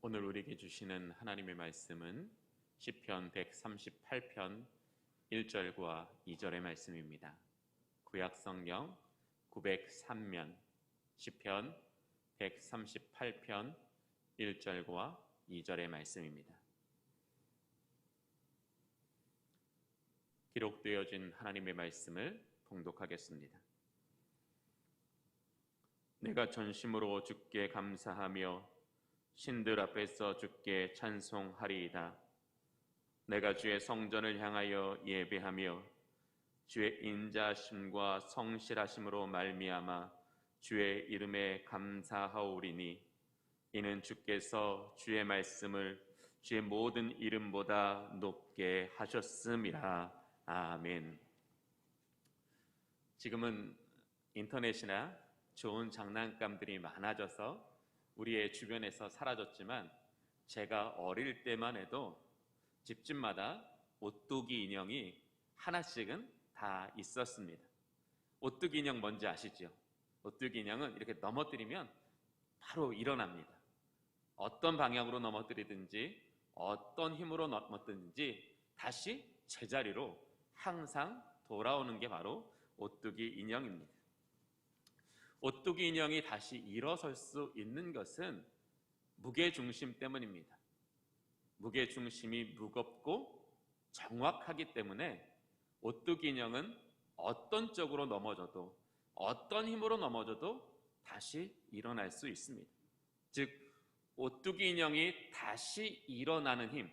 오늘 우리에게 주시는 하나님의 말씀은 시편 138편 1절과 2절의 말씀입니다. 구약성경 903면 시편 138편 1절과 2절의 말씀입니다. 기록되어진 하나님의 말씀을 봉독하겠습니다. 내가 전심으로 주께 감사하며 신들 앞에서 주께 찬송하리이다. 내가 주의 성전을 향하여 예배하며 주의 인자하심과 성실하심으로 말미암아 주의 이름에 감사하오리니 이는 주께서 주의 말씀을 주의 모든 이름보다 높게 하셨음이라. 아멘. 지금은 인터넷이나 좋은 장난감들이 많아져서 우리의 주변에서 사라졌지만 제가 어릴 때만 해도 집집마다 오뚜기 인형이 하나씩은 다 있었습니다. 오뚜기 인형 뭔지 아시죠? 오뚜기 인형은 이렇게 넘어뜨리면 바로 일어납니다. 어떤 방향으로 넘어뜨리든지 어떤 힘으로 넘어뜨리든지 다시 제자리로 항상 돌아오는 게 바로 오뚜기 인형입니다. 오뚜기 인형이 다시 일어설 수 있는 것은 무게중심 때문입니다. 무게중심이 무겁고 정확하기 때문에 오뚜기 인형은 어떤 쪽으로 넘어져도 어떤 힘으로 넘어져도 다시 일어날 수 있습니다. 즉 오뚜기 인형이 다시 일어나는 힘,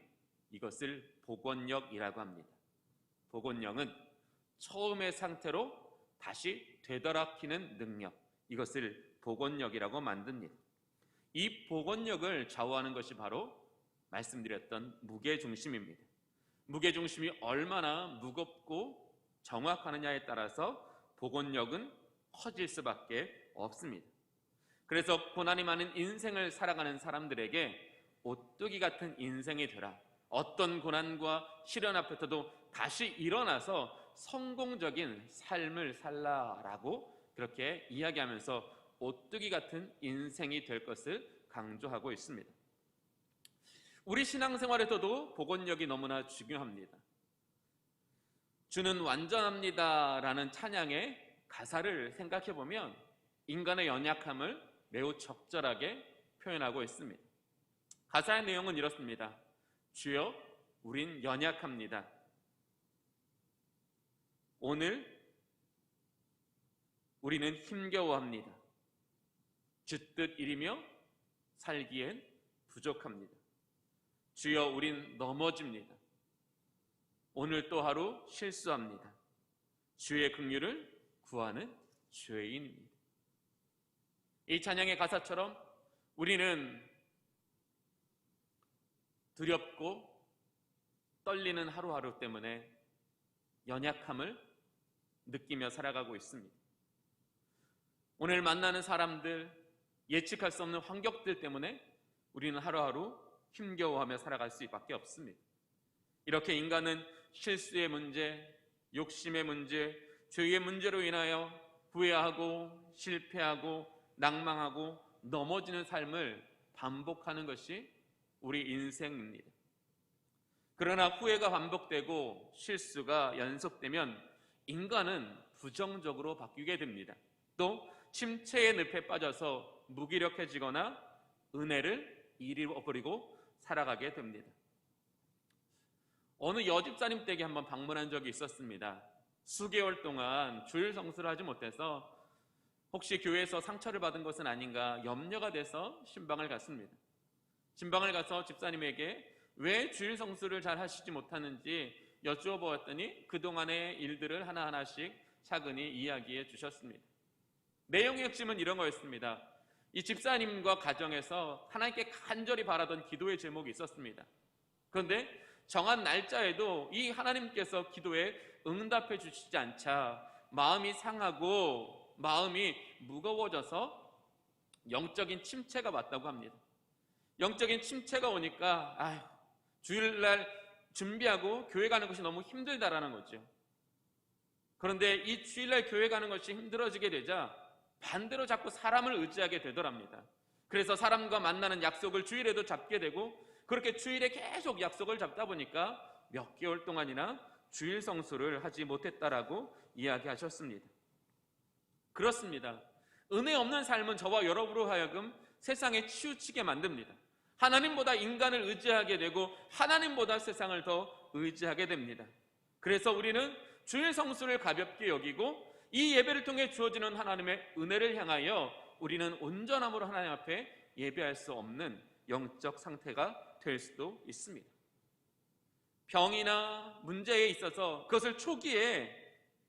이것을 복원력이라고 합니다. 복원력은 처음의 상태로 다시 되돌아키는 능력, 이것을 복원력이라고 만듭니다. 이 복원력을 좌우하는 것이 바로 말씀드렸던 무게중심입니다. 무게중심이 얼마나 무겁고 정확하느냐에 따라서 복원력은 커질 수밖에 없습니다. 그래서 고난이 많은 인생을 살아가는 사람들에게 오뚜기 같은 인생이 되라, 어떤 고난과 시련 앞에서도 다시 일어나서 성공적인 삶을 살라라고 그렇게 이야기하면서 오뚜기 같은 인생이 될 것을 강조하고 있습니다. 우리 신앙생활에서도 복원력이 너무나 중요합니다. 주는 완전합니다 라는 찬양의 가사를 생각해 보면 인간의 연약함을 매우 적절하게 표현하고 있습니다. 가사의 내용은 이렇습니다. 주여, 우린 연약합니다. 오늘 우리는 힘겨워합니다. 주 뜻 이루며 살기엔 부족합니다. 주여, 우린 넘어집니다. 오늘 또 하루 실수합니다. 주의 긍휼을 구하는 죄인입니다. 이 찬양의 가사처럼 우리는 두렵고 떨리는 하루하루 때문에 연약함을 느끼며 살아가고 있습니다. 오늘 만나는 사람들, 예측할 수 없는 환경들 때문에 우리는 하루하루 힘겨워하며 살아갈 수밖에 없습니다. 이렇게 인간은 실수의 문제, 욕심의 문제, 죄의 문제로 인하여 후회하고 실패하고 낭망하고 넘어지는 삶을 반복하는 것이 우리 인생입니다. 그러나 후회가 반복되고 실수가 연속되면 인간은 부정적으로 바뀌게 됩니다. 또 침체의 늪에 빠져서 무기력해지거나 은혜를 잃어버리고 살아가게 됩니다. 어느 여집사님 댁에 한번 방문한 적이 있었습니다. 수개월 동안 주일 성수를 하지 못해서 혹시 교회에서 상처를 받은 것은 아닌가 염려가 돼서 신방을 갔습니다. 신방을 가서 집사님에게 왜 주일 성수를 잘 하시지 못하는지 여쭈어 보았더니 그동안의 일들을 하나하나씩 차근히 이야기해 주셨습니다. 내용의 핵심은 이런 거였습니다. 이 집사님과 가정에서 하나님께 간절히 바라던 기도의 제목이 있었습니다. 그런데 정한 날짜에도 이 하나님께서 기도에 응답해 주시지 않자 마음이 상하고 마음이 무거워져서 영적인 침체가 왔다고 합니다. 영적인 침체가 오니까 주일날 준비하고 교회 가는 것이 너무 힘들다라는 거죠. 그런데 이 주일날 교회 가는 것이 힘들어지게 되자 반대로 자꾸 사람을 의지하게 되더랍니다. 그래서 사람과 만나는 약속을 주일에도 잡게 되고, 그렇게 주일에 계속 약속을 잡다 보니까 몇 개월 동안이나 주일 성수를 하지 못했다라고 이야기하셨습니다. 그렇습니다. 은혜 없는 삶은 저와 여러분으로 하여금 세상에 치우치게 만듭니다. 하나님보다 인간을 의지하게 되고 하나님보다 세상을 더 의지하게 됩니다. 그래서 우리는 주일 성수를 가볍게 여기고 이 예배를 통해 주어지는 하나님의 은혜를 향하여 우리는 온전함으로 하나님 앞에 예배할 수 없는 영적 상태가 될 수도 있습니다. 병이나 문제에 있어서 그것을 초기에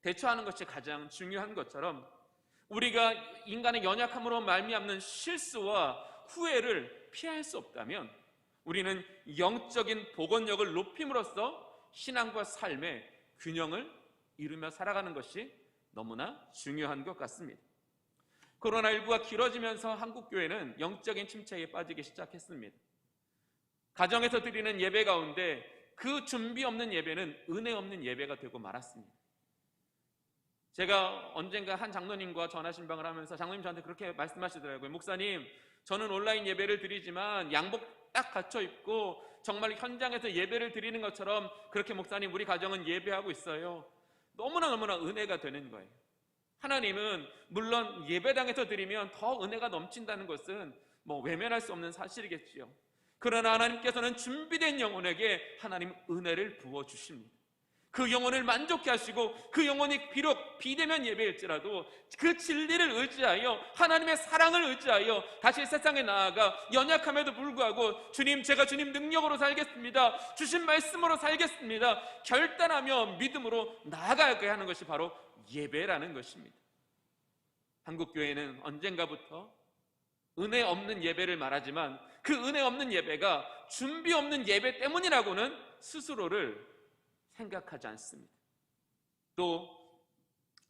대처하는 것이 가장 중요한 것처럼, 우리가 인간의 연약함으로 말미암는 실수와 후회를 피할 수 없다면 우리는 영적인 복원력을 높임으로써 신앙과 삶의 균형을 이루며 살아가는 것이 너무나 중요한 것 같습니다. 코로나19가 길어지면서 한국교회는 영적인 침체에 빠지기 시작했습니다. 가정에서 드리는 예배 가운데 그 준비 없는 예배는 은혜 없는 예배가 되고 말았습니다. 제가 언젠가 한 장로님과 전화 신방을 하면서 장로님 저한테 그렇게 말씀하시더라고요. 목사님, 저는 온라인 예배를 드리지만 양복 딱 갖춰 입고 정말 현장에서 예배를 드리는 것처럼 그렇게 목사님 우리 가정은 예배하고 있어요. 너무나 은혜가 되는 거예요. 하나님은 물론 예배당에서 드리면 더 은혜가 넘친다는 것은 외면할 수 없는 사실이겠지요. 그러나 하나님께서는 준비된 영혼에게 하나님 은혜를 부어주십니다. 그 영혼을 만족해 하시고 그 영혼이 비록 비대면 예배일지라도 그 진리를 의지하여 하나님의 사랑을 의지하여 다시 세상에 나아가 연약함에도 불구하고 주님, 제가 주님 능력으로 살겠습니다, 주신 말씀으로 살겠습니다, 결단하며 믿음으로 나아가야 하는 것이 바로 예배라는 것입니다. 한국교회는 언젠가부터 은혜 없는 예배를 말하지만 그 은혜 없는 예배가 준비 없는 예배 때문이라고는 스스로를 생각하지 않습니다. 또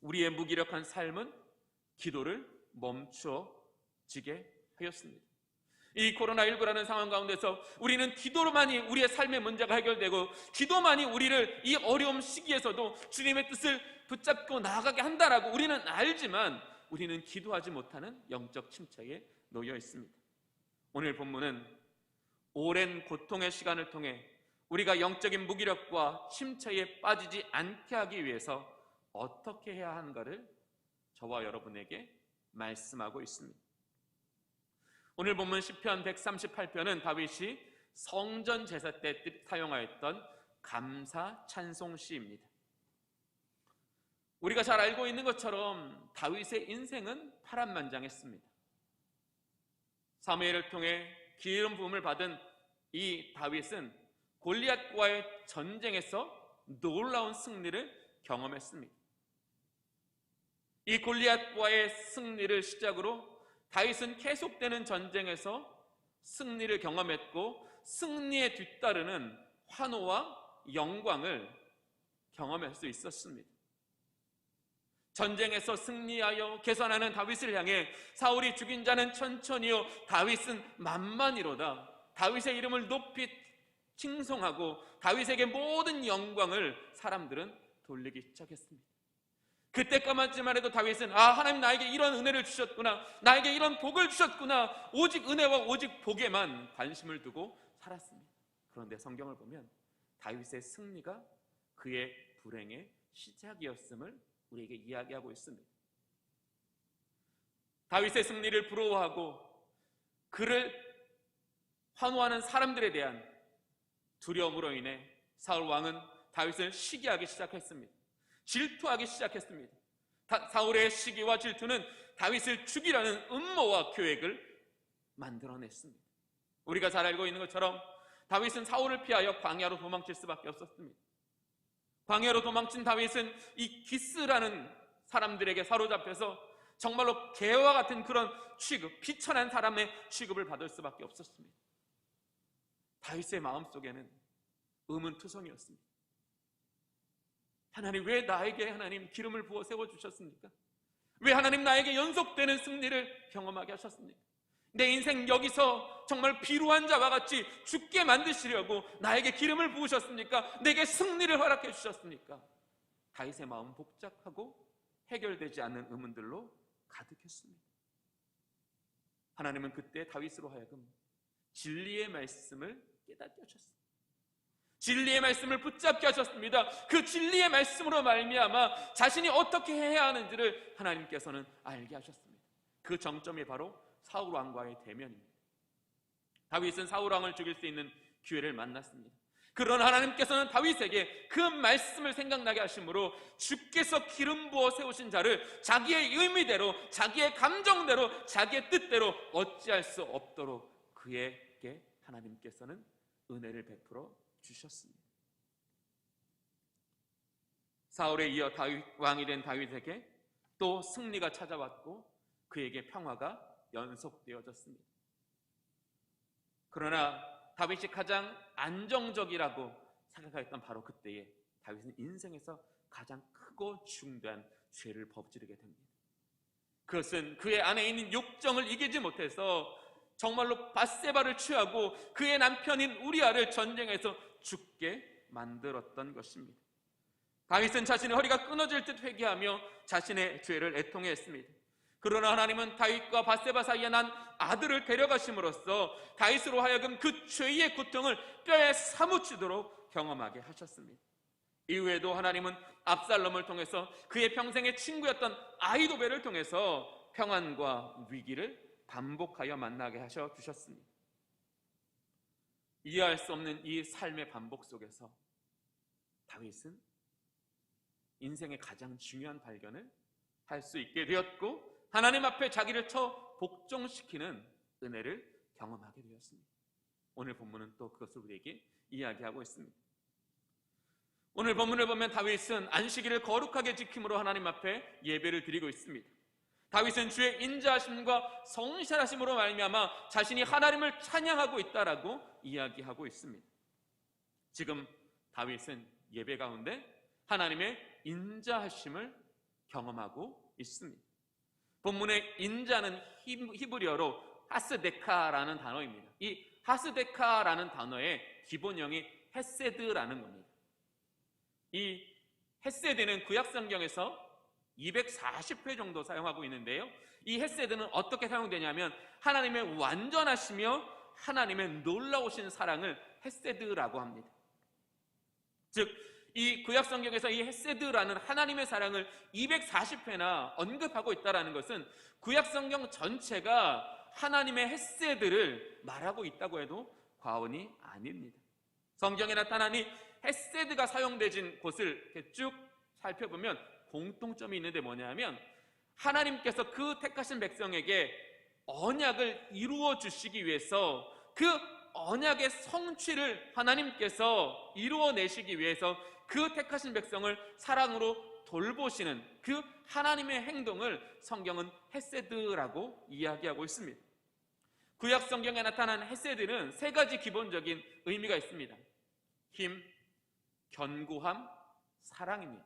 우리의 무기력한 삶은 기도를 멈춰지게 하였습니다. 이 코로나19라는 상황 가운데서 우리는 기도로만이 우리의 삶의 문제가 해결되고 기도만이 우리를 이 어려움 시기에서도 주님의 뜻을 붙잡고 나아가게 한다라고 우리는 알지만 우리는 기도하지 못하는 영적 침체에 놓여 있습니다. 오늘 본문은 오랜 고통의 시간을 통해 우리가 영적인 무기력과 침체에 빠지지 않게 하기 위해서 어떻게 해야 하는가를 저와 여러분에게 말씀하고 있습니다. 오늘 본문 시편 138편은 다윗이 성전 제사 때 사용하였던 감사 찬송시입니다. 우리가 잘 알고 있는 것처럼 다윗의 인생은 파란만장했습니다. 사무엘을 통해 기름 부음을 받은 이 다윗은 골리앗과의 전쟁에서 놀라운 승리를 경험했습니다. 이 골리앗과의 승리를 시작으로 다윗은 계속되는 전쟁에서 승리를 경험했고 승리에 뒤따르는 환호와 영광을 경험할 수 있었습니다. 전쟁에서 승리하여 개선하는 다윗을 향해 사울이 죽인 자는 천천히요 다윗은 만만이로다, 다윗의 이름을 높이 칭송하고 다윗에게 모든 영광을 사람들은 돌리기 시작했습니다. 그때까지만 해도 다윗은 하나님 나에게 이런 은혜를 주셨구나, 나에게 이런 복을 주셨구나, 오직 은혜와 오직 복에만 관심을 두고 살았습니다. 그런데 성경을 보면 다윗의 승리가 그의 불행의 시작이었음을 우리에게 이야기하고 있습니다. 다윗의 승리를 부러워하고 그를 환호하는 사람들에 대한 두려움으로 인해 사울 왕은 다윗을 시기하기 시작했습니다. 질투하기 시작했습니다. 사울의 시기와 질투는 다윗을 죽이라는 음모와 계획을 만들어냈습니다. 우리가 잘 알고 있는 것처럼 다윗은 사울을 피하여 광야로 도망칠 수밖에 없었습니다. 광야로 도망친 다윗은 이 기스라는 사람들에게 사로잡혀서 정말로 개와 같은 그런 취급, 비천한 사람의 취급을 받을 수밖에 없었습니다. 다윗의 마음속에는 의문투성이었습니다. 하나님, 왜 나에게 하나님 기름을 부어 세워주셨습니까? 왜 하나님 나에게 연속되는 승리를 경험하게 하셨습니까? 내 인생 여기서 정말 비루한 자와 같이 죽게 만드시려고 나에게 기름을 부으셨습니까? 내게 승리를 허락해 주셨습니까? 다윗의 마음은 복잡하고 해결되지 않는 의문들로 가득했습니다. 하나님은 그때 다윗으로 하여금 진리의 말씀을 깨닫게 하셨습니다. 진리의 말씀을 붙잡게 하셨습니다. 그 진리의 말씀으로 말미암아 자신이 어떻게 해야 하는지를 하나님께서는 알게 하셨습니다. 그 정점이 바로 사울 왕과의 대면입니다. 다윗은 사울 왕을 죽일 수 있는 기회를 만났습니다. 그러나 하나님께서는 다윗에게 그 말씀을 생각나게 하심으로 주께서 기름 부어 세우신 자를 자기의 의미대로, 자기의 감정대로, 자기의 뜻대로 어찌할 수 없도록 그에게 하나님께서는 은혜를 베풀어 주셨습니다. 사울에 이어 왕이 된 다윗에게 또 승리가 찾아왔고 그에게 평화가 연속되어졌습니다. 그러나 다윗이 가장 안정적이라고 생각했던 바로 그때에 다윗은 인생에서 가장 크고 중대한 죄를 저지르게 됩니다. 그것은 그의 안에 있는 욕정을 이기지 못해서 정말로 밧세바를 취하고 그의 남편인 우리아를 전쟁에서 죽게 만들었던 것입니다. 다윗은 자신의 허리가 끊어질 듯 회개하며 자신의 죄를 애통했습니다. 그러나 하나님은 다윗과 밧세바 사이에 난 아들을 데려가심으로써 다윗으로 하여금 그 죄의 고통을 뼈에 사무치도록 경험하게 하셨습니다. 이후에도 하나님은 압살롬을 통해서 그의 평생의 친구였던 아히도벨을 통해서 평안과 위기를 반복하여 만나게 하셔 주셨습니다. 이해할 수 없는 이 삶의 반복 속에서 다윗은 인생의 가장 중요한 발견을 할 수 있게 되었고 하나님 앞에 자기를 복종시키는 은혜를 경험하게 되었습니다. 오늘 본문은 또 그것을 우리에게 이야기하고 있습니다. 오늘 본문을 보면 다윗은 안식일을 거룩하게 지킴으로 하나님 앞에 예배를 드리고 있습니다. 다윗은 주의 인자하심과 성실하심으로 말미암아 자신이 하나님을 찬양하고 있다라고 이야기하고 있습니다. 지금 다윗은 예배 가운데 하나님의 인자하심을 경험하고 있습니다. 본문의 인자는 히브리어로 하스데카라는 단어입니다. 이 하스데카라는 단어의 기본형이 헤세드라는 겁니다. 이 헤세드는 구약성경에서 240회 정도 사용하고 있는데요, 이 헤세드는 어떻게 사용되냐면 하나님의 완전하시며 하나님의 놀라우신 사랑을 헤세드라고 합니다. 즉 이 구약성경에서 이 헤세드라는 하나님의 사랑을 240회나 언급하고 있다는 것은 구약성경 전체가 하나님의 헤세드를 말하고 있다고 해도 과언이 아닙니다. 성경에 나타난 이 헤세드가 사용되진 곳을 이렇게 쭉 살펴보면 공통점이 있는데 뭐냐면 하나님께서 그 택하신 백성에게 언약을 이루어 주시기 위해서 그 언약의 성취를 하나님께서 이루어내시기 위해서 그 택하신 백성을 사랑으로 돌보시는 그 하나님의 행동을 성경은 헤세드라고 이야기하고 있습니다. 구약 성경에 나타난 헤세드는 세 가지 기본적인 의미가 있습니다. 힘, 견고함, 사랑입니다.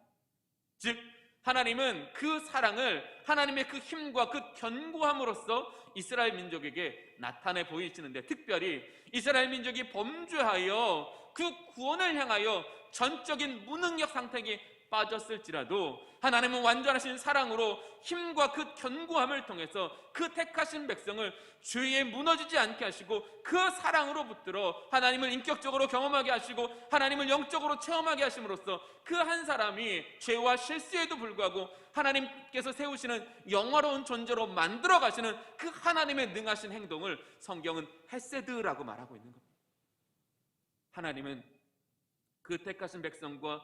즉 하나님은 그 사랑을 하나님의 그 힘과 그 견고함으로써 이스라엘 민족에게 나타내 보이시는데, 특별히 이스라엘 민족이 범죄하여 그 구원을 향하여 전적인 무능력 상태에 빠졌을지라도 하나님은 완전하신 사랑으로 힘과 그 견고함을 통해서 그 택하신 백성을 죄에 무너지지 않게 하시고 그 사랑으로 붙들어 하나님을 인격적으로 경험하게 하시고 하나님을 영적으로 체험하게 하심으로써 그 한 사람이 죄와 실수에도 불구하고 하나님께서 세우시는 영화로운 존재로 만들어 가시는 그 하나님의 능하신 행동을 성경은 헤세드라고 말하고 있는 겁니다. 하나님은 그 택하신 백성과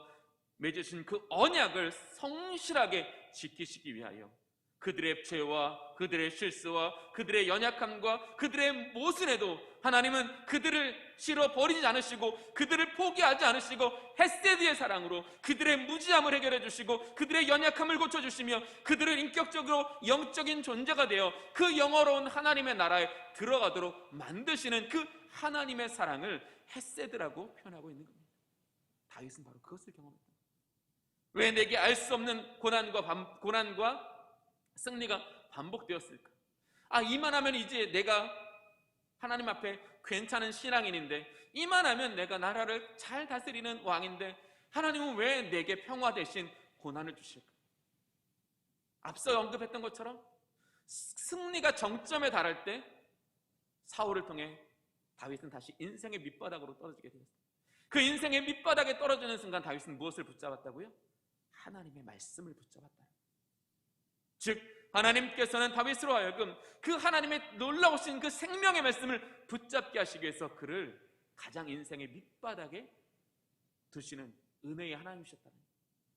맺으신 그 언약을 성실하게 지키시기 위하여 그들의 죄와 그들의 실수와 그들의 연약함과 그들의 모순에도 하나님은 그들을 싫어버리지 않으시고 그들을 포기하지 않으시고 헤세드의 사랑으로 그들의 무지함을 해결해 주시고 그들의 연약함을 고쳐주시며 그들을 인격적으로 영적인 존재가 되어 그 영어로운 하나님의 나라에 들어가도록 만드시는 그 하나님의 사랑을 헤세드라고 표현하고 있는 겁니다. 다윗은 바로 그것을 경험했다. 왜 내게 알 수 없는 고난과 승리가 반복되었을까? 이만하면 이제 내가 하나님 앞에 괜찮은 신앙인인데, 이만하면 내가 나라를 잘 다스리는 왕인데 하나님은 왜 내게 평화 대신 고난을 주실까? 앞서 언급했던 것처럼 승리가 정점에 달할 때 사울을 통해 다윗은 다시 인생의 밑바닥으로 떨어지게 되었습니다. 그 인생의 밑바닥에 떨어지는 순간 다윗은 무엇을 붙잡았다고요? 하나님의 말씀을 붙잡았다. 즉 하나님께서는 다윗으로 하여금 그 하나님의 놀라우신 그 생명의 말씀을 붙잡게 하시기 위해서 그를 가장 인생의 밑바닥에 두시는 은혜의 하나님이셨다는 거예요.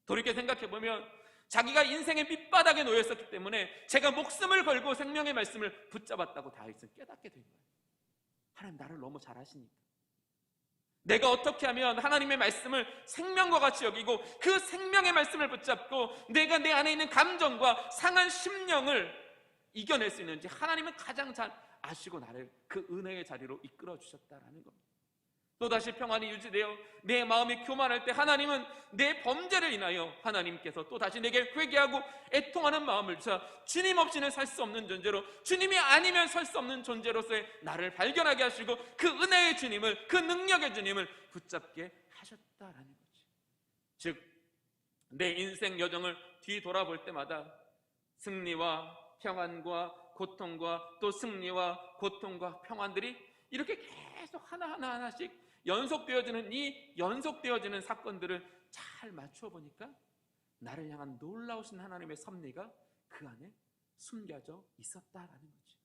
돌이켜 생각해보면 자기가 인생의 밑바닥에 놓여 있었기 때문에 제가 목숨을 걸고 생명의 말씀을 붙잡았다고 다윗은 깨닫게 된 거예요. 하나님 나를 너무 잘 아시니까 내가 어떻게 하면 하나님의 말씀을 생명과 같이 여기고 그 생명의 말씀을 붙잡고 내가 내 안에 있는 감정과 상한 심령을 이겨낼 수 있는지 하나님은 가장 잘 아시고 나를 그 은혜의 자리로 이끌어 주셨다라는 겁니다. 또다시 평안이 유지되어 내 마음이 교만할 때 하나님은 내 범죄를 인하여 하나님께서 또다시 내게 회개하고 애통하는 마음을 주사 주님 없이는 살 수 없는 존재로, 주님이 아니면 살 수 없는 존재로서의 나를 발견하게 하시고 그 은혜의 주님을, 그 능력의 주님을 붙잡게 하셨다라는 거지. 즉 내 인생 여정을 뒤돌아볼 때마다 승리와 평안과 고통과 또 승리와 고통과 평안들이 이렇게 계속 하나씩 연속되어지는 이 연속되어지는 사건들을 잘 맞추어 보니까 나를 향한 놀라우신 하나님의 섭리가 그 안에 숨겨져 있었다라는 거지.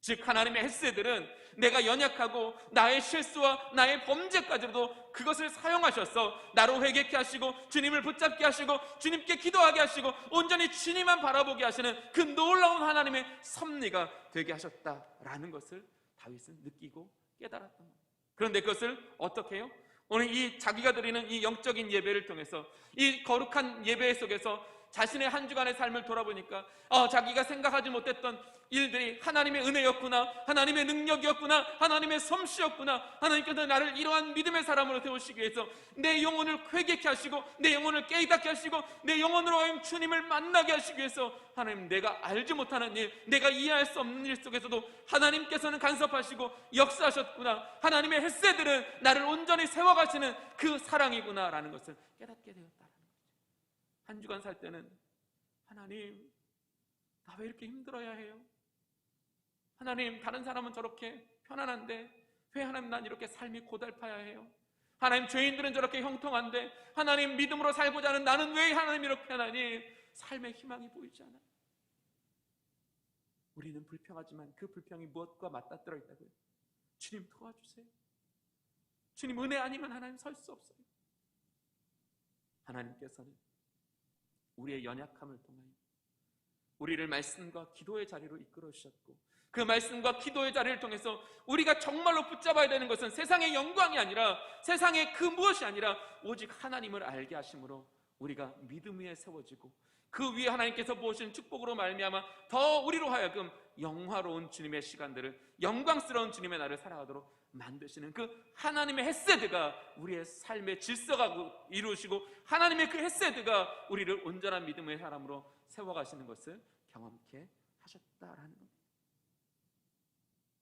즉 하나님의 헤세드는 내가 연약하고 나의 실수와 나의 범죄까지도 그것을 사용하셔서 나로 회개케 하시고 주님을 붙잡게 하시고 주님께 기도하게 하시고 온전히 주님만 바라보게 하시는 그 놀라운 하나님의 섭리가 되게 하셨다라는 것을 다윗은 느끼고 깨달았던 거예요. 그런데 그것을 어떻게 해요? 오늘 이 자기가 드리는 이 영적인 예배를 통해서 이 거룩한 예배 속에서 자신의 한 주간의 삶을 돌아보니까 자기가 생각하지 못했던 일들이 하나님의 은혜였구나, 하나님의 능력이었구나, 하나님의 솜씨였구나. 하나님께서 나를 이러한 믿음의 사람으로 세우시기 위해서 내 영혼을 회개케 하시고 내 영혼을 깨닫게 하시고 내 영혼으로 하여금 주님을 만나게 하시기 위해서 하나님, 내가 알지 못하는 일, 내가 이해할 수 없는 일 속에서도 하나님께서는 간섭하시고 역사하셨구나. 하나님의 헤세드는 나를 온전히 세워가시는 그 사랑이구나라는 것을 깨닫게 되었다는 거죠. 한 주간 살 때는 하나님, 나 왜 이렇게 힘들어야 해요? 하나님, 다른 사람은 저렇게 편안한데 왜 하나님 난 이렇게 삶이 고달파야 해요? 하나님, 죄인들은 저렇게 형통한데 하나님, 믿음으로 살고자 하는 나는 왜 하나님 이렇게 하나님 삶의 희망이 보이지 않아요? 우리는 불평하지만 그 불평이 무엇과 맞닿들어 있다고요? 주님 도와주세요. 주님 은혜 아니면 하나님 설 수 없어요. 하나님께서는 우리의 연약함을 통하여 우리를 말씀과 기도의 자리로 이끌어 주셨고 그 말씀과 기도의 자리를 통해서 우리가 정말로 붙잡아야 되는 것은 세상의 영광이 아니라 세상의 그 무엇이 아니라 오직 하나님을 알게 하심으로 우리가 믿음 위에 세워지고 그 위에 하나님께서 부으신 축복으로 말미암아 더 우리로 하여금 영화로운 주님의 시간들을, 영광스러운 주님의 날을 살아가도록 만드시는 그 하나님의 헤세드가 우리의 삶의 질서가 이루시고 하나님의 그 헤세드가 우리를 온전한 믿음의 사람으로 세워가시는 것을 경험케 하셨다라는 겁니다.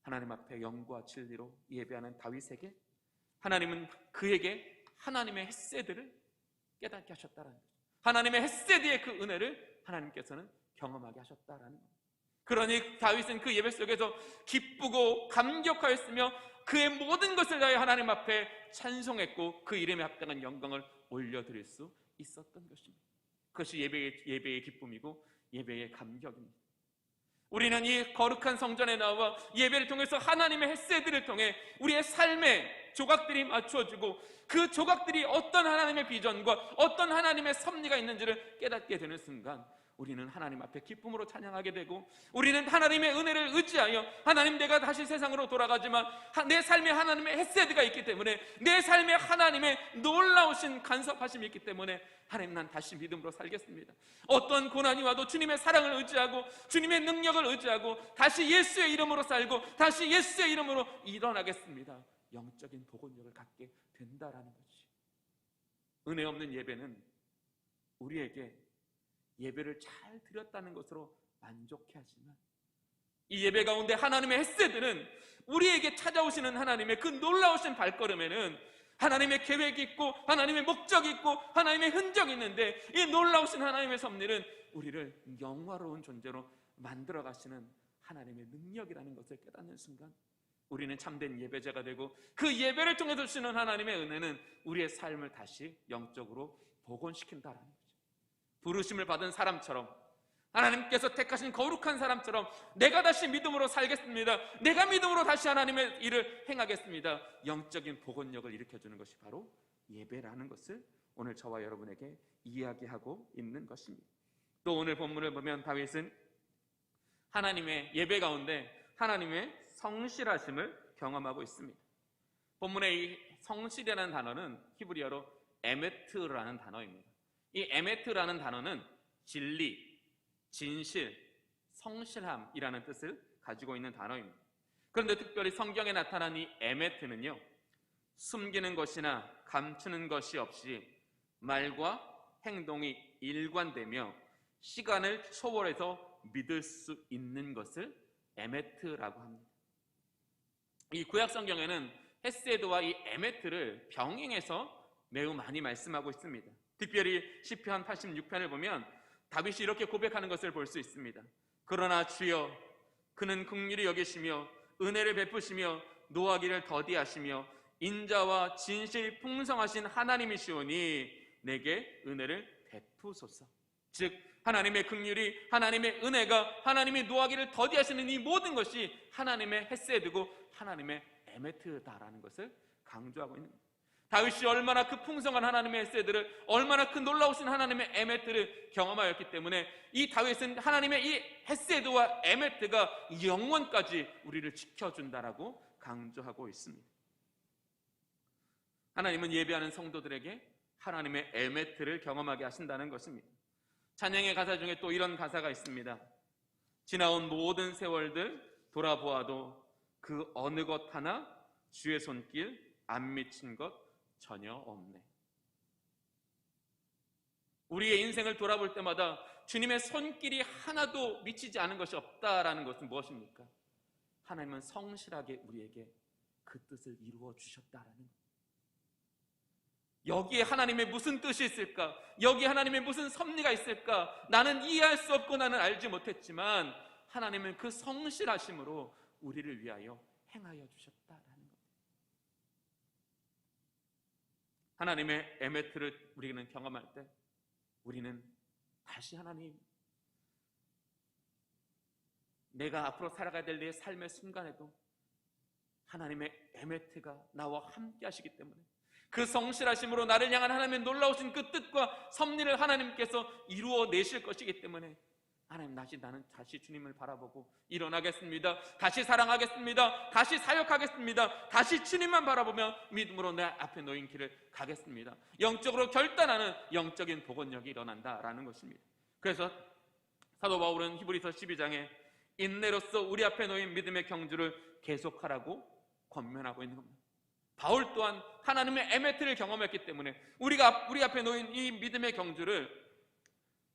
하나님 앞에 영과 진리로 예배하는 다윗에게 하나님은 그에게 하나님의 헤세드를 깨닫게 하셨다라는 거죠. 하나님의 헤세드의 그 은혜를 하나님께서는 경험하게 하셨다라는 겁니다. 그러니 다윗은 그 예배 속에서 기쁘고 감격하였으며 그의 모든 것을 다해 하나님 앞에 찬송했고 그 이름에 합당한 영광을 올려드릴 수 있었던 것입니다. 그것이 예배의 기쁨이고 예배의 감격입니다. 우리는 이 거룩한 성전에 나와 예배를 통해서 하나님의 헤세드를 통해 우리의 삶의 조각들이 맞추어지고 그 조각들이 어떤 하나님의 비전과 어떤 하나님의 섭리가 있는지를 깨닫게 되는 순간 우리는 하나님 앞에 기쁨으로 찬양하게 되고 우리는 하나님의 은혜를 의지하여 하나님, 내가 다시 세상으로 돌아가지만 내 삶에 하나님의 헤세드가 있기 때문에 내 삶에 하나님의 놀라우신 간섭하심이 있기 때문에 하나님, 난 다시 믿음으로 살겠습니다. 어떤 고난이 와도 주님의 사랑을 의지하고 주님의 능력을 의지하고 다시 예수의 이름으로 살고 다시 예수의 이름으로 일어나겠습니다. 영적인 복원력을 갖게 된다라는 거지. 은혜 없는 예배는 우리에게 예배를 잘 드렸다는 것으로 만족해 하지만 이 예배 가운데 하나님의 헤세드는 우리에게 찾아오시는 하나님의 그 놀라우신 발걸음에는 하나님의 계획이 있고 하나님의 목적이 있고 하나님의 흔적이 있는데 이 놀라우신 하나님의 섭리는 우리를 영화로운 존재로 만들어 가시는 하나님의 능력이라는 것을 깨닫는 순간 우리는 참된 예배자가 되고, 그 예배를 통해서 주시는 하나님의 은혜는 우리의 삶을 다시 영적으로 복원시킨다라는 거죠. 부르심을 받은 사람처럼, 하나님께서 택하신 거룩한 사람처럼 내가 다시 믿음으로 살겠습니다, 내가 믿음으로 다시 하나님의 일을 행하겠습니다, 영적인 복원력을 일으켜주는 것이 바로 예배라는 것을 오늘 저와 여러분에게 이야기하고 있는 것입니다. 또 오늘 본문을 보면 다윗은 하나님의 예배 가운데 하나님의 성실하심을 경험하고 있습니다. 본문의 이 성실이라는 단어는 히브리어로 에메트라는 단어입니다. 이 에메트라는 단어는 진리, 진실, 성실함이라는 뜻을 가지고 있는 단어입니다. 그런데 특별히 성경에 나타난 이 에메트는요, 숨기는 것이나 감추는 것이 없이 말과 행동이 일관되며 시간을 초월해서 믿을 수 있는 것을 에메트라고 합니다. 이 구약 성경에는 헤세드와 이 에메트를 병행해서 매우 많이 말씀하고 있습니다. 특별히 시편 86편을 보면 다윗이 이렇게 고백하는 것을 볼 수 있습니다. 그러나 주여, 그는 긍휼히 여기시며 은혜를 베푸시며 노하기를 더디하시며 인자와 진실이 풍성하신 하나님이시오니 내게 은혜를 베푸소서. 즉 하나님의 긍휼이, 하나님의 은혜가, 하나님의 노하기를 더디하시는 이 모든 것이 하나님의 헤세드고 하나님의 에메트다라는 것을 강조하고 있는 겁니다. 다윗이 얼마나 그 풍성한 하나님의 헤세드를, 얼마나 그 놀라우신 하나님의 에메트를 경험하였기 때문에 이 다윗은 하나님의 이 헤세드와 에메트가 영원까지 우리를 지켜준다라고 강조하고 있습니다. 하나님은 예배하는 성도들에게 하나님의 에메트를 경험하게 하신다는 것입니다. 찬양의 가사 중에 또 이런 가사가 있습니다. 지나온 모든 세월들 돌아보아도 그 어느 것 하나 주의 손길 안 미친 것 전혀 없네. 우리의 인생을 돌아볼 때마다 주님의 손길이 하나도 미치지 않은 것이 없다라는 것은 무엇입니까? 하나님은 성실하게 우리에게 그 뜻을 이루어 주셨다라는 것. 여기에 하나님의 무슨 뜻이 있을까? 여기에 하나님의 무슨 섭리가 있을까? 나는 이해할 수 없고 나는 알지 못했지만 하나님은 그 성실하심으로 우리를 위하여 행하여 주셨다라는 것. 하나님의 에메트를 우리는 경험할 때 우리는 다시 하나님, 내가 앞으로 살아가야 될 내 삶의 순간에도 하나님의 에메트가 나와 함께 하시기 때문에 그 성실하심으로 나를 향한 하나님의 놀라우신 그 뜻과 섭리를 하나님께서 이루어내실 것이기 때문에 하나님, 나는 다시 주님을 바라보고 일어나겠습니다, 다시 사랑하겠습니다, 다시 사역하겠습니다, 다시 주님만 바라보며 믿음으로 내 앞에 놓인 길을 가겠습니다, 영적으로 결단하는 영적인 복원력이 일어난다라는 것입니다. 그래서 사도 바울은 히브리서 12장에 인내로서 우리 앞에 놓인 믿음의 경주를 계속하라고 권면하고 있는 겁니다. 바울 또한 하나님의 에메트를 경험했기 때문에 우리 앞에 놓인 이 믿음의 경주를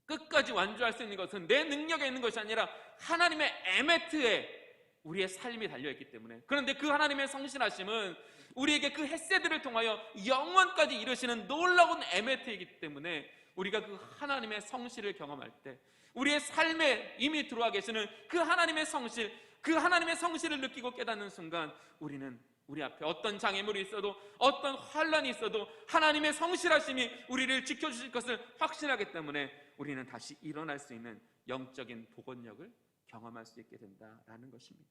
끝까지 완주할 수 있는 것은 내 능력에 있는 것이 아니라 하나님의 에메트에 우리의 삶이 달려있기 때문에, 그런데 그 하나님의 성실하심은 우리에게 그 헤세드를 통하여 영원까지 이루시는 놀라운 에메트이기 때문에 우리가 그 하나님의 성실을 경험할 때 우리의 삶에 이미 들어와 계시는 그 하나님의 성실, 그 하나님의 성실을 느끼고 깨닫는 순간 우리는 우리 앞에 어떤 장애물이 있어도 어떤 환란이 있어도 하나님의 성실하심이 우리를 지켜주실 것을 확신하기 때문에 우리는 다시 일어날 수 있는 영적인 복원력을 경험할 수 있게 된다라는 것입니다.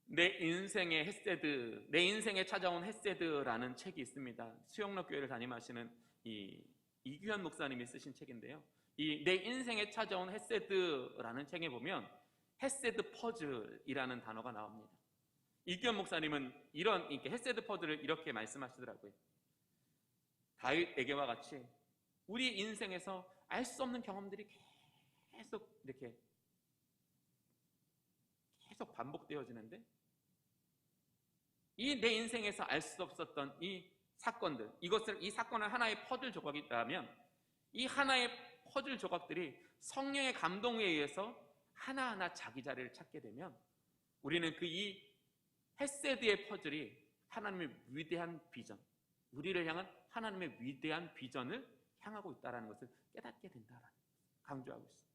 내 인생의 헤세드, 내 인생에 찾아온 헤세드라는 책이 있습니다. 수영록 교회를 담임하시는 이규현 목사님이 쓰신 책인데요, 이 내 인생에 찾아온 헤세드라는 책에 보면 헤세드 퍼즐이라는 단어가 나옵니다. 이규현 목사님은 이런 헤세드 퍼즐을 이렇게 말씀하시더라고요. 다윗에게와 같이 우리 인생에서 알 수 없는 경험들이 계속 반복되어지는데 이 내 인생에서 알 수 없었던 이 사건들, 이 사건을 하나의 퍼즐 조각이라면 이 하나의 퍼즐 조각들이 성령의 감동에 의해서 하나하나 자기 자리를 찾게 되면 우리는 이 헤세드의 퍼즐이 하나님의 위대한 비전, 우리를 향한 하나님의 위대한 비전을 향하고 있다는 것을 깨닫게 된다라는 강조하고 있습니다.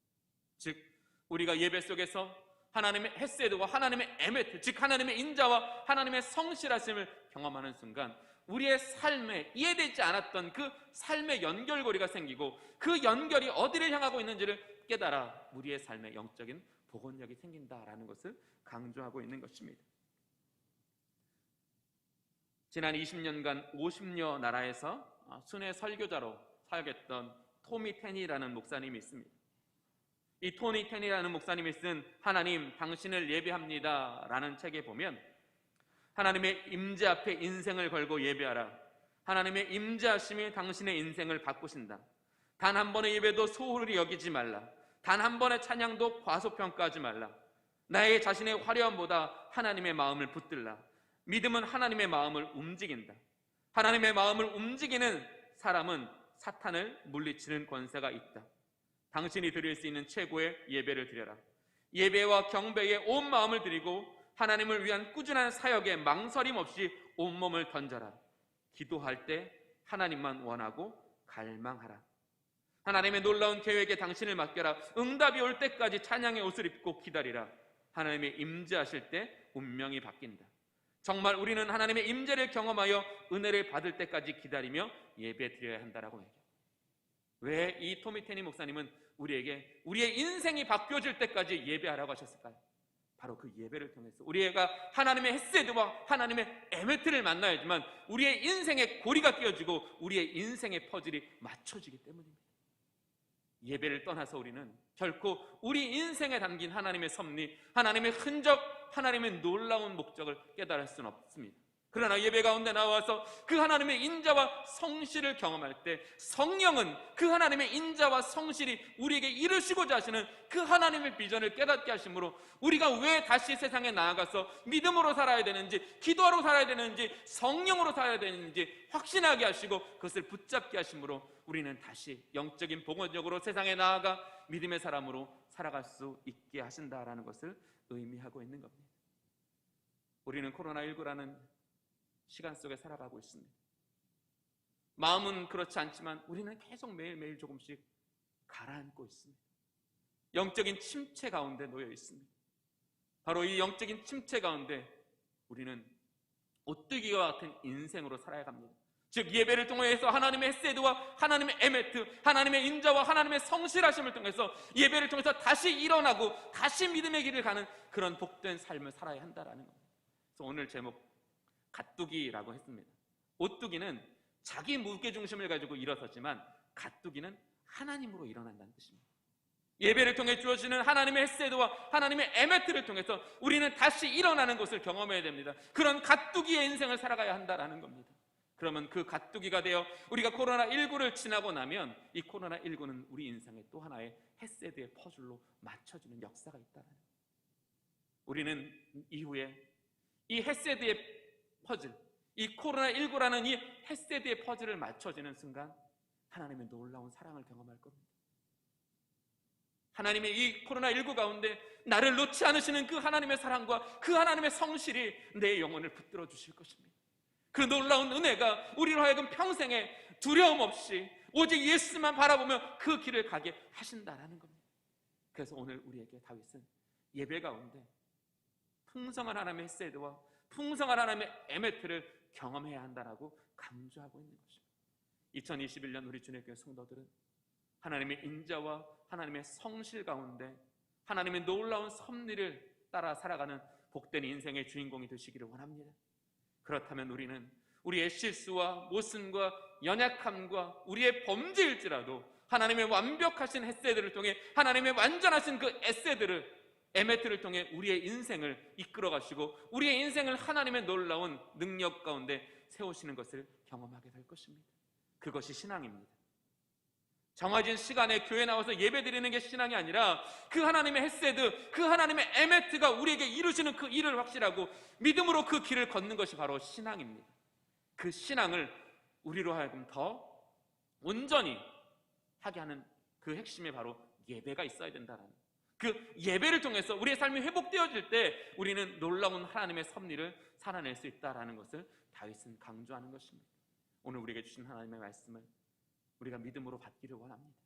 즉 우리가 예배 속에서 하나님의 헤세드와 하나님의 에메트, 즉 하나님의 인자와 하나님의 성실하심을 경험하는 순간 우리의 삶에 이해되지 않았던 그 삶의 연결고리가 생기고 그 연결이 어디를 향하고 있는지를 깨달아 우리의 삶에 영적인 복원력이 생긴다라는 것을 강조하고 있는 것입니다. 지난 20년간 50여 나라에서 순회 설교자로 사역했던 토미 테니라는 목사님이 있습니다. 이 토니 테니라는 목사님이 쓴 하나님 당신을 예배합니다 라는 책에 보면 하나님의 임재 앞에 인생을 걸고 예배하라. 하나님의 임재하심이 당신의 인생을 바꾸신다. 단 한 번의 예배도 소홀히 여기지 말라. 단 한 번의 찬양도 과소평가하지 말라. 나의 자신의 화려함보다 하나님의 마음을 붙들라. 믿음은 하나님의 마음을 움직인다. 하나님의 마음을 움직이는 사람은 사탄을 물리치는 권세가 있다. 당신이 드릴 수 있는 최고의 예배를 드려라. 예배와 경배에 온 마음을 드리고 하나님을 위한 꾸준한 사역에 망설임 없이 온몸을 던져라. 기도할 때 하나님만 원하고 갈망하라. 하나님의 놀라운 계획에 당신을 맡겨라. 응답이 올 때까지 찬양의 옷을 입고 기다리라. 하나님의 임재하실 때 운명이 바뀐다. 정말 우리는 하나님의 임재를 경험하여 은혜를 받을 때까지 기다리며 예배 드려야 한다라고 얘기해요. 왜 이 토미 테니 목사님은 우리에게 우리의 인생이 바뀌어질 때까지 예배하라고 하셨을까요? 바로 그 예배를 통해서 우리가 하나님의 헤세드와 하나님의 에메트를 만나야지만 우리의 인생의 고리가 끼어지고 우리의 인생의 퍼즐이 맞춰지기 때문입니다. 예배를 떠나서 우리는 결코 우리 인생에 담긴 하나님의 섭리, 하나님의 흔적, 하나님의 놀라운 목적을 깨달을 수는 없습니다. 그러나 예배 가운데 나와서 그 하나님의 인자와 성실을 경험할 때 성령은 그 하나님의 인자와 성실이 우리에게 이루시고자 하시는 그 하나님의 비전을 깨닫게 하심으로 우리가 왜 다시 세상에 나아가서 믿음으로 살아야 되는지, 기도하러 살아야 되는지, 성령으로 살아야 되는지 확신하게 하시고 그것을 붙잡게 하심으로 우리는 다시 영적인 복원적으로 세상에 나아가 믿음의 사람으로 살아갈 수 있게 하신다라는 것을 의미하고 있는 겁니다. 우리는 코로나19라는 시간 속에 살아가고 있습니다. 마음은 그렇지 않지만 우리는 계속 매일매일 조금씩 가라앉고 있습니다. 영적인 침체 가운데 놓여 있습니다. 바로 이 영적인 침체 가운데 우리는 오뚜기와 같은 인생으로 살아야 합니다. 즉 예배를 통해서 하나님의 헤세드와 하나님의 에메트, 하나님의 인자와 하나님의 성실하심을 통해서 예배를 통해서 다시 일어나고 다시 믿음의 길을 가는 그런 복된 삶을 살아야 한다라는 겁니다. 그래서 오늘 제목 갓두기라고 했습니다. 오뚜기는 자기 무게중심을 가지고 일어섰지만 갓두기는 하나님으로 일어난다는 뜻입니다. 예배를 통해 주어지는 하나님의 헤세드와 하나님의 에메트를 통해서 우리는 다시 일어나는 것을 경험해야 됩니다. 그런 갓두기의 인생을 살아가야 한다는 겁니다. 그러면 그 갓두기가 되어 우리가 코로나19를 지나고 나면 이 코로나19는 우리 인생의 또 하나의 헤세드의 퍼즐로 맞춰지는 역사가 있다는 거예요. 우리는 이후에 이 헤세드의 퍼즐, 이 코로나19라는 이 헤세드의 퍼즐을 맞춰지는 순간 하나님의 놀라운 사랑을 경험할 겁니다. 하나님의 이 코로나19 가운데 나를 놓지 않으시는 그 하나님의 사랑과 그 하나님의 성실이 내 영혼을 붙들어 주실 것입니다. 그 놀라운 은혜가 우리로 하여금 평생에 두려움 없이 오직 예수만 바라보며 그 길을 가게 하신다라는 겁니다. 그래서 오늘 우리에게 다윗은 예배 가운데 풍성한 하나님의 헤세드와 풍성한 하나님의 에메트를 경험해야 한다라고 강조하고 있는 것입니다. 2021년 우리 주님의 교회 성도들은 하나님의 인자와 하나님의 성실 가운데 하나님의 놀라운 섭리를 따라 살아가는 복된 인생의 주인공이 되시기를 원합니다. 그렇다면 우리는 우리의 실수와 모순과 연약함과 우리의 범죄일지라도 하나님의 완벽하신 헤세드를 통해 하나님의 완전하신 그 에메트를 통해 우리의 인생을 이끌어 가시고 우리의 인생을 하나님의 놀라운 능력 가운데 세우시는 것을 경험하게 될 것입니다. 그것이 신앙입니다. 정해진 시간에 교회 나와서 예배 드리는 게 신앙이 아니라 그 하나님의 헤세드, 그 하나님의 에메트가 우리에게 이루시는 그 일을 확실하고 믿음으로 그 길을 걷는 것이 바로 신앙입니다. 그 신앙을 우리로 하여금 더 온전히 하게 하는 그 핵심에 바로 예배가 있어야 된다는 그 예배를 통해서 우리의 삶이 회복되어질 때 우리는 놀라운 하나님의 섭리를 살아낼 수 있다는 것을 다윗은 강조하는 것입니다. 오늘 우리에게 주신 하나님의 말씀을 우리가 믿음으로 받기를 원합니다.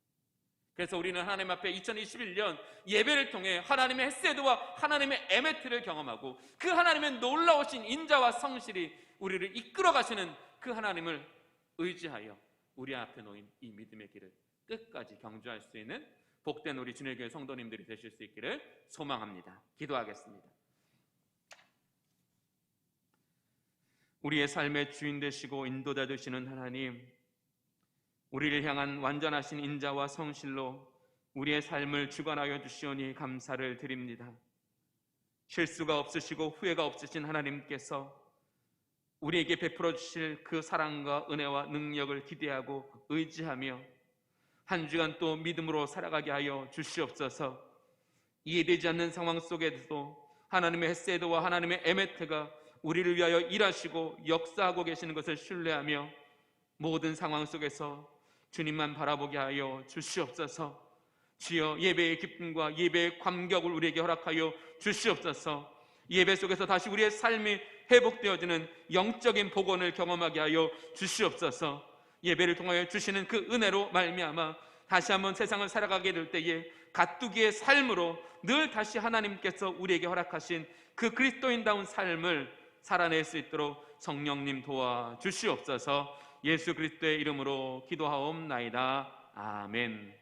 그래서 우리는 하나님 앞에 2021년 예배를 통해 하나님의 헤세드와 하나님의 에메트를 경험하고 그 하나님의 놀라우신 인자와 성실이 우리를 이끌어 가시는 그 하나님을 의지하여 우리 앞에 놓인 이 믿음의 길을 끝까지 경주할 수 있는 복된 우리 주님의 교회 성도님들이 되실 수 있기를 소망합니다. 기도하겠습니다. 우리의 삶의 주인 되시고 인도자 되시는 하나님, 우리를 향한 완전하신 인자와 성실로 우리의 삶을 주관하여 주시오니 감사를 드립니다. 실수가 없으시고 후회가 없으신 하나님께서 우리에게 베풀어 주실 그 사랑과 은혜와 능력을 기대하고 의지하며 한 주간 또 믿음으로 살아가게 하여 주시옵소서. 이해되지 않는 상황 속에도 하나님의 헤세드와 하나님의 에메트가 우리를 위하여 일하시고 역사하고 계시는 것을 신뢰하며 모든 상황 속에서 주님만 바라보게 하여 주시옵소서. 주여, 예배의 기쁨과 예배의 감격을 우리에게 허락하여 주시옵소서. 예배 속에서 다시 우리의 삶이 회복되어지는 영적인 복원을 경험하게 하여 주시옵소서. 예배를 통하여 주시는 그 은혜로 말미암아 다시 한번 세상을 살아가게 될 때에 가뚜기의 삶으로 늘 다시 하나님께서 우리에게 허락하신 그 그리스도인다운 삶을 살아낼 수 있도록 성령님 도와주시옵소서. 예수 그리스도의 이름으로 기도하옵나이다. 아멘.